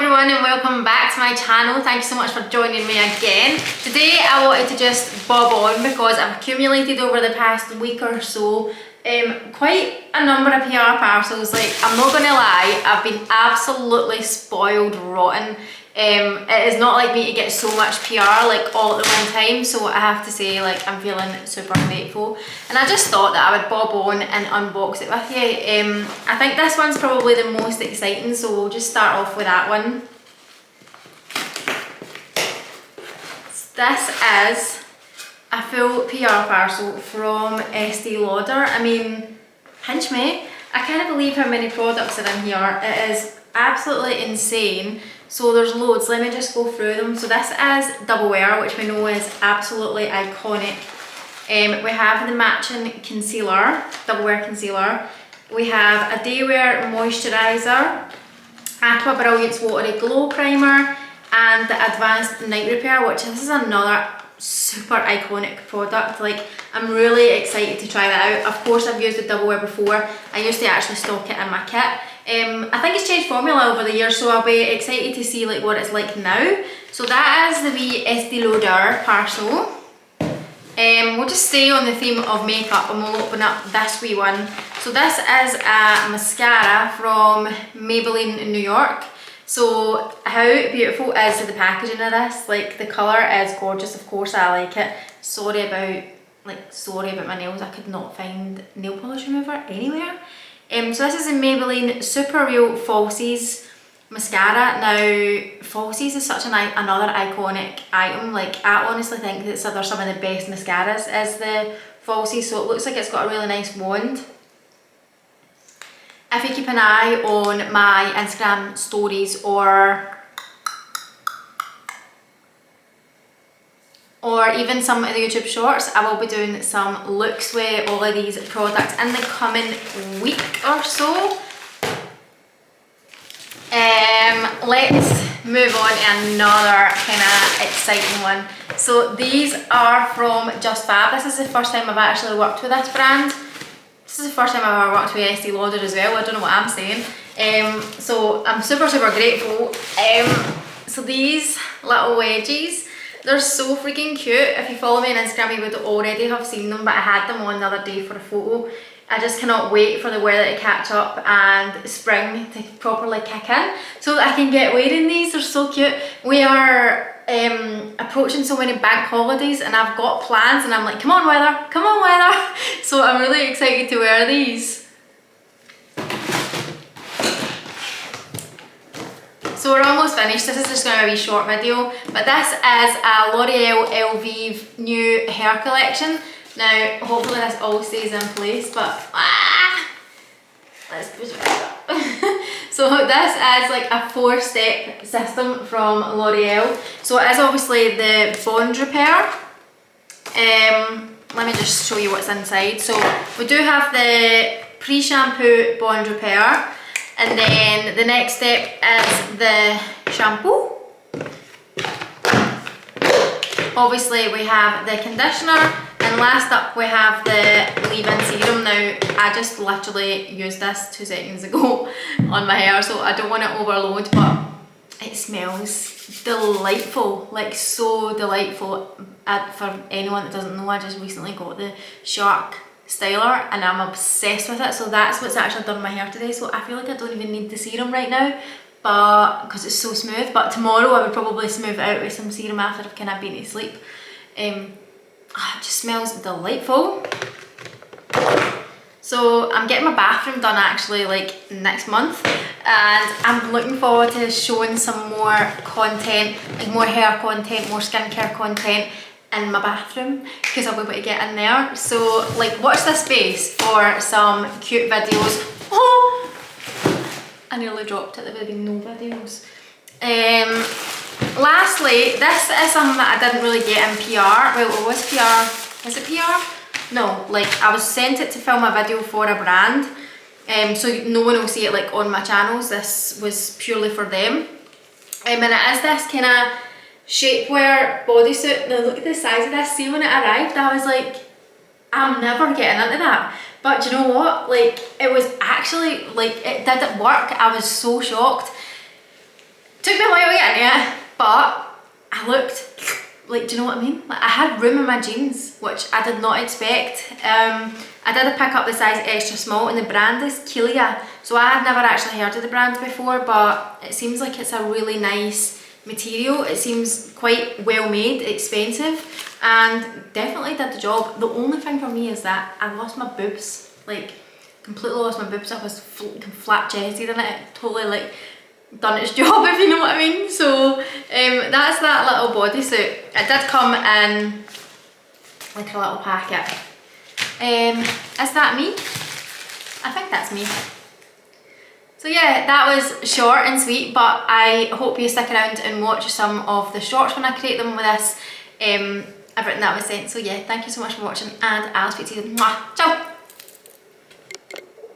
everyone and welcome back to my channel. Thank you so much for joining me again. Today I wanted to just bob on because I've accumulated over the past week or so quite a number of PR parcels. Like, I'm not gonna lie, I've been absolutely spoiled rotten. It is not like me to get so much PR like all at the one time, so I have to say, like, I'm feeling super grateful, and I just thought that I would bob on and unbox it with you. I think this one's probably the most exciting, so we'll just start off with that one. This is a full PR parcel from Estee Lauder. I mean, pinch me, I can't believe how many products are in here. It is absolutely insane. So there's loads, let me just go through them. So this is Double Wear, which we know is absolutely iconic. We have the matching concealer, Double Wear concealer. We have a day wear moisturiser, Aqua Brilliance Watery Glow Primer, and the Advanced Night Repair, which this is another super iconic product. Like, I'm really excited to try that out. Of course, I've used the Double Wear before. I used to actually stock it in my kit. I think it's changed formula over the years, so I'll be excited to see like what it's like now. So that is the wee Estee Lauder parcel. We'll just stay on the theme of makeup and we'll open up this wee one. So this is a mascara from Maybelline in New York. So how beautiful is the packaging of this? Like, the colour is gorgeous, of course I like it. Sorry about my nails, I could not find nail polish remover anywhere. So this is a Maybelline Super Real Falsies mascara. Now, Falsies is such another iconic item. Like, I honestly think that they're some of the best mascaras is the Falsies. So it looks like it's got a really nice wand. If you keep an eye on my Instagram stories or even some of the YouTube shorts, I will be doing some looks with all of these products in the coming week or so. Let's move on to another kind of exciting one. So these are from Just Fab. This is the first time I've actually worked with this brand. This is the first time I've ever worked with Estee Lauder as well. I don't know what I'm saying. So I'm super grateful. So these little wedges, they're so freaking cute. If you follow me on Instagram, you would already have seen them, but I had them on the other day for a photo. I just cannot wait for the weather to catch up and spring to properly kick in so that I can get wearing these. They're so cute. We are approaching so many bank holidays and I've got plans and I'm like, come on weather, come on weather. So I'm really excited to wear these. So we're almost finished. This is just going to be a wee short video, but this is a L'Oreal Elvive new hair collection. Now, hopefully this all stays in place, but let's push it up. So this is like a 4-step system from L'Oreal. So it is obviously the bond repair. Let me just show you what's inside. So we do have the pre-shampoo bond repair, and then the next step is the shampoo. Obviously we have the conditioner, and last up we have the leave-in serum. Now, I just literally used this 2 seconds ago on my hair, so I don't want to overload, but it smells delightful, like so delightful. For anyone that doesn't know, I just recently got the Shark styler and I'm obsessed with it, so that's what's actually done my hair today. So I feel like I don't even need the serum right now, but because it's so smooth. But tomorrow I would probably smooth it out with some serum after I've kind of been to sleep. It just smells delightful. So I'm getting my bathroom done actually like next month, and I'm looking forward to showing some more content, like more hair content, more skincare content in my bathroom, because I'll be able to get in there. So like, watch this space for some cute videos. Oh, I nearly dropped it. There would have been no videos. Lastly, this is something that I didn't really get in PR. Well, it was PR. Was it PR? No, like I was sent it to film a video for a brand. So no one will see it like on my channels. This was purely for them. And it is this kind of shapewear bodysuit. Now look at the size of this. See, when it arrived, I was like, I'm never getting into that. But do you know what? Like, it was actually, like, it didn't work. I was so shocked. Took me a while to get in it, but I looked like, do you know what I mean? Like, I had room in my jeans, which I did not expect. I did pick up the size extra small, and the brand is Kilia. So I had never actually heard of the brand before, but it seems like it's a really nice material. It seems quite well made, expensive, and definitely did the job. The only thing for me is that I lost my boobs, like completely lost my boobs. I was flat chested in it, totally like done its job, if you know what I mean. So that's that little bodysuit. It did come in like a little packet. Is that me? I think that's me. So yeah, that was short and sweet, but I hope you stick around and watch some of the shorts when I create them with this. Everything that was sent. So yeah, thank you so much for watching, and I'll speak to you. Mwah. Ciao!